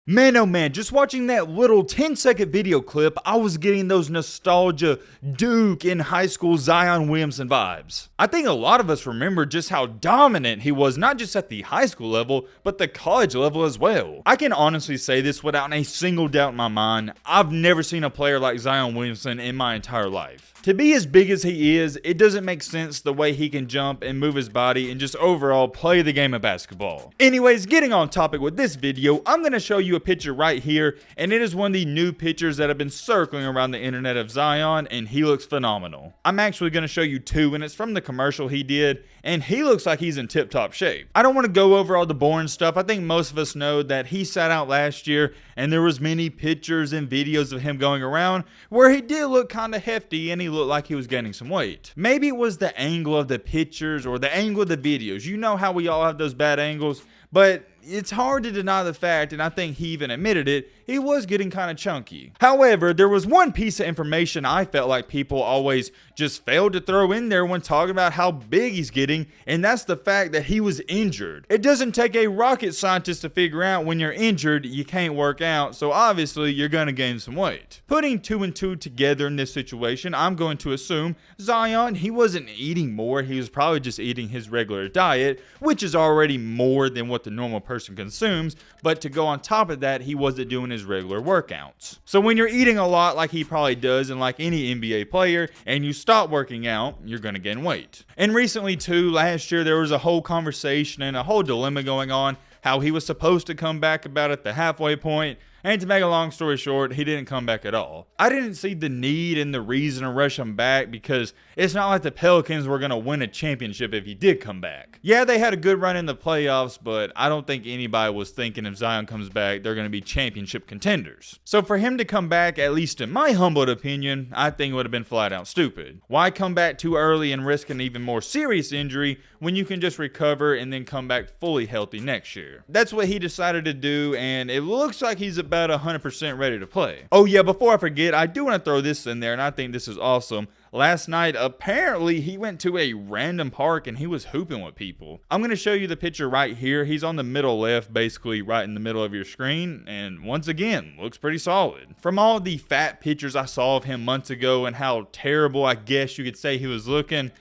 Man, oh man, just watching that little 10-second video clip, I was getting those nostalgia Duke in high school Zion Williamson vibes. I think a lot of us remember just how dominant he was, not just at the high school level, but the college level as well. I can honestly say this without a single doubt in my mind, I've never seen a player like Zion Williamson in my entire life. To be as big as he is, it doesn't make sense the way he can jump and move his body and just overall play the game of basketball. Anyways, getting on topic with this video, I'm going to show you a picture right here, and it is one of the new pictures that have been circling around the internet of Zion, and he looks phenomenal. I'm actually going to show you two, and it's from the commercial he did, and he looks like he's in tip-top shape. I don't want to go over all the boring stuff. I think most of us know that he sat out last year, and there was many pictures and videos of him going around where he did look kind of hefty and he looked like he was gaining some weight. Maybe it was the angle of the pictures or the angle of the videos. You know how we all have those bad angles, but it's hard to deny the fact, and I think he even admitted it, he was getting kind of chunky. However, there was one piece of information I felt like people always just failed to throw in there when talking about how big he's getting, and that's the fact that he was injured. It doesn't take a rocket scientist to figure out when you're injured, you can't work out, so obviously you're going to gain some weight. Putting two and two together in this situation, I'm going to assume Zion, he wasn't eating more, he was probably just eating his regular diet, which is already more than what the normal person consumes, but to go on top of that, he wasn't doing his regular workouts. So when you're eating a lot like he probably does and like any NBA player, and you stop working out, you're going to gain weight. And recently too, last year, there was a whole conversation and a whole dilemma going on how he was supposed to come back about at the halfway point. And to make a long story short, he didn't come back at all. I didn't see the need and the reason to rush him back because it's not like the Pelicans were going to win a championship if he did come back. Yeah, they had a good run in the playoffs, but I don't think anybody was thinking if Zion comes back, they're going to be championship contenders. So for him to come back, at least in my humble opinion, I think it would have been flat out stupid. Why come back too early and risk an even more serious injury when you can just recover and then come back fully healthy next year? That's what he decided to do, and it looks like he's about 100% ready to play. Oh yeah, before I forget, I do want to throw this in there, and I think this is awesome. Last night, apparently, he went to a random park and he was hooping with people. I'm going to show you the picture right here. He's on the middle left, basically right in the middle of your screen, and once again, looks pretty solid. From all the fat pictures I saw of him months ago and how terrible I guess you could say he was looking,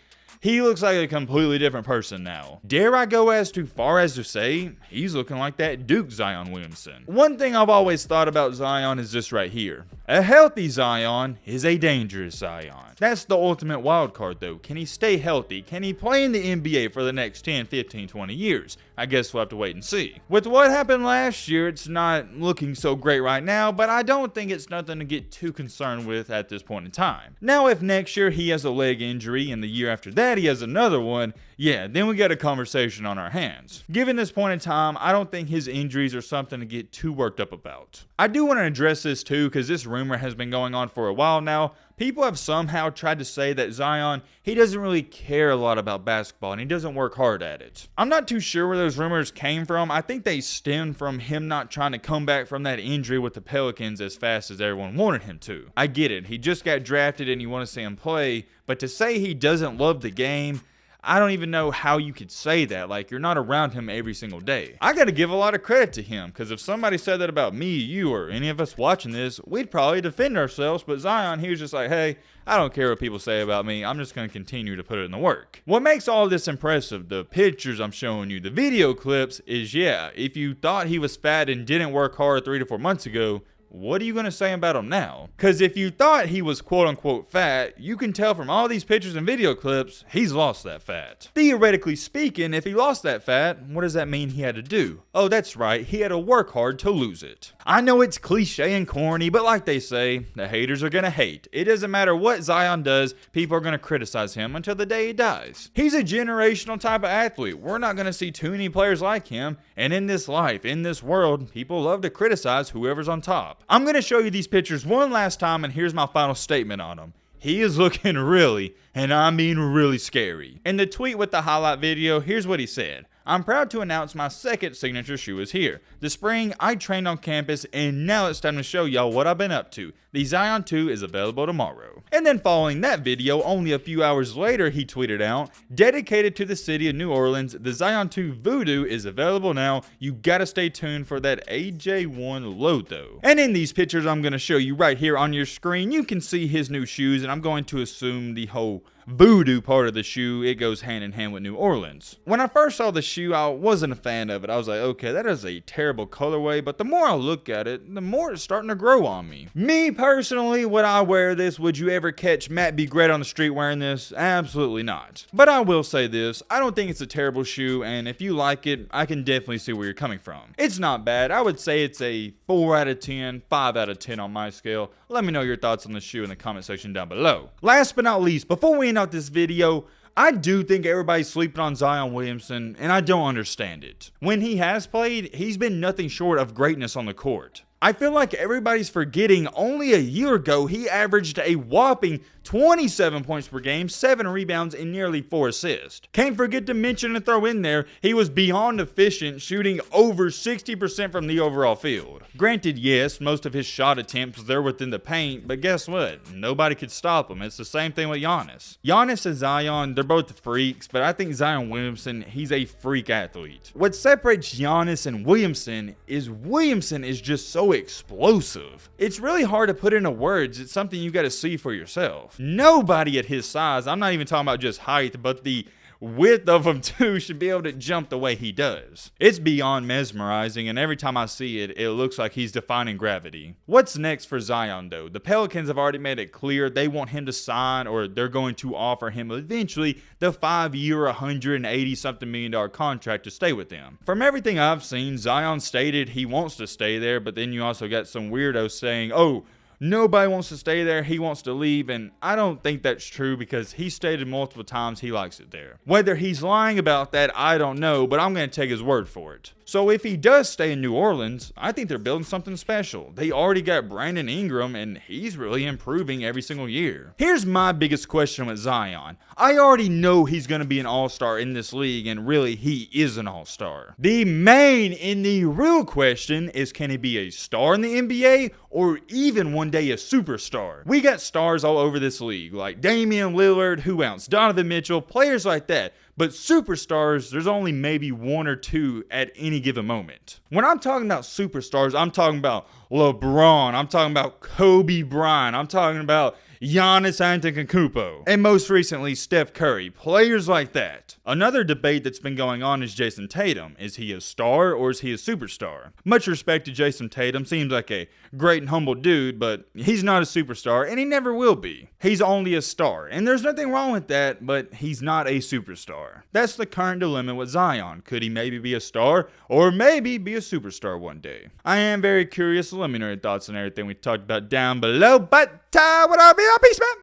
he looks like a completely different person now. Dare I go as too far as to say, he's looking like that Duke Zion Williamson. One thing I've always thought about Zion is this right here. A healthy Zion is a dangerous Zion. That's the ultimate wild card though. Can he stay healthy? Can he play in the NBA for the next 10, 15, 20 years? I guess we'll have to wait and see. With what happened last year, it's not looking so great right now, but I don't think it's nothing to get too concerned with at this point in time. Now, if next year he has a leg injury and the year after that he has another one, yeah, then we got a conversation on our hands. Given this point in time, I don't think his injuries are something to get too worked up about. I do want to address this too, because this rumor has been going on for a while now. People have somehow tried to say that Zion, he doesn't really care a lot about basketball and he doesn't work hard at it. I'm not too sure where those rumors came from. I think they stem from him not trying to come back from that injury with the Pelicans as fast as everyone wanted him to. I get it. He just got drafted and you want to see him play, but to say he doesn't love the game, I don't even know how you could say that. Like, you're not around him every single day. I got to give a lot of credit to him, because if somebody said that about me, you, or any of us watching this, we'd probably defend ourselves. But Zion, he was just like, hey, I don't care what people say about me. I'm just going to continue to put it in the work. What makes all this impressive, the pictures I'm showing you, the video clips, is yeah, if you thought he was fat and didn't work hard 3 to 4 months ago, what are you going to say about him now? Because if you thought he was quote-unquote fat, you can tell from all these pictures and video clips, he's lost that fat. Theoretically speaking, if he lost that fat, what does that mean he had to do? Oh, that's right, he had to work hard to lose it. I know it's cliche and corny, but like they say, the haters are going to hate. It doesn't matter what Zion does, people are going to criticize him until the day he dies. He's a generational type of athlete. We're not going to see too many players like him, and in this life, in this world, people love to criticize whoever's on top. I'm going to show you these pictures one last time, and here's my final statement on them. he is looking really, and I mean really scary. In the tweet with the highlight video, here's what he said. I'm proud to announce my second signature shoe is here. This spring, I trained on campus, and now it's time to show y'all what I've been up to. The Zion 2 is available tomorrow. And then following that video, only a few hours later, he tweeted out, dedicated to the city of New Orleans, the Zion 2 Voodoo is available now. You gotta stay tuned for that AJ1 load though. And in these pictures I'm gonna show you right here on your screen, you can see his new shoes, and I'm going to assume the whole Voodoo part of the shoe, it goes hand in hand with New Orleans. When I first saw the shoe, I wasn't a fan of it. I was like, okay, that is a terrible colorway, but the more I look at it, the more it's starting to grow on me. Me personally, would I wear this? Would you ever catch Matt B. Great on the street wearing this? Absolutely not. But I will say this, I don't think it's a terrible shoe, and if you like it, I can definitely see where you're coming from. It's not bad. I would say it's a 4 out of 10, 5 out of 10 on my scale. Let me know your thoughts on the shoe in the comment section down below. Last but not least, before we end out this video, I do think everybody's sleeping on Zion Williamson, and I don't understand it. When he has played, he's been nothing short of greatness on the court. I feel like everybody's forgetting only a year ago he averaged a whopping 27 points per game, 7 rebounds, and nearly 4 assists. Can't forget to mention and throw in there, he was beyond efficient, shooting over 60% from the overall field. Granted, yes, most of his shot attempts they're within the paint, but guess what? Nobody could stop him. It's the same thing with Giannis. Giannis and Zion, they're both freaks, but I think Zion Williamson, he's a freak athlete. What separates Giannis and Williamson is just so explosive. It's really hard to put into words. It's something you got to see for yourself. Nobody at his size, I'm not even talking about just height, but the width of him too, should be able to jump the way he does. It's beyond mesmerizing, and every time I see it, it looks like he's defying gravity. What's next for Zion though? The Pelicans have already made it clear they want him to sign, or they're going to offer him eventually the 5-year, $180-something million contract to stay with them. From everything I've seen, Zion stated he wants to stay there, but then you also got some weirdos saying, oh, nobody wants to stay there, he wants to leave, and I don't think that's true because he stated multiple times he likes it there. Whether he's lying about that, I don't know, but I'm going to take his word for it. So if he does stay in New Orleans, I think they're building something special. They already got Brandon Ingram, and he's really improving every single year. Here's my biggest question with Zion. I already know he's going to be an all-star in this league, and really, he is an all-star. The main and the real question is, can he be a star in the NBA, or even one day a superstar? We got stars all over this league, like Damian Lillard, who else? Donovan Mitchell, players like that. But superstars, there's only maybe 1 or 2 at any given moment. When I'm talking about superstars, I'm talking about LeBron, I'm talking about Kobe Bryant, I'm talking about Giannis Antetokounmpo, and most recently Steph Curry, players like that. Another debate that's been going on is Jason Tatum. Is he a star or is he a superstar? Much respect to Jason Tatum, seems like a great and humble dude, but he's not a superstar and he never will be. He's only a star, and there's nothing wrong with that, but he's not a superstar. That's the current dilemma with Zion. Could he maybe be a star or maybe be a superstar one day? I am very curious, so let me know your thoughts on everything we talked about down below, but what up, peace man!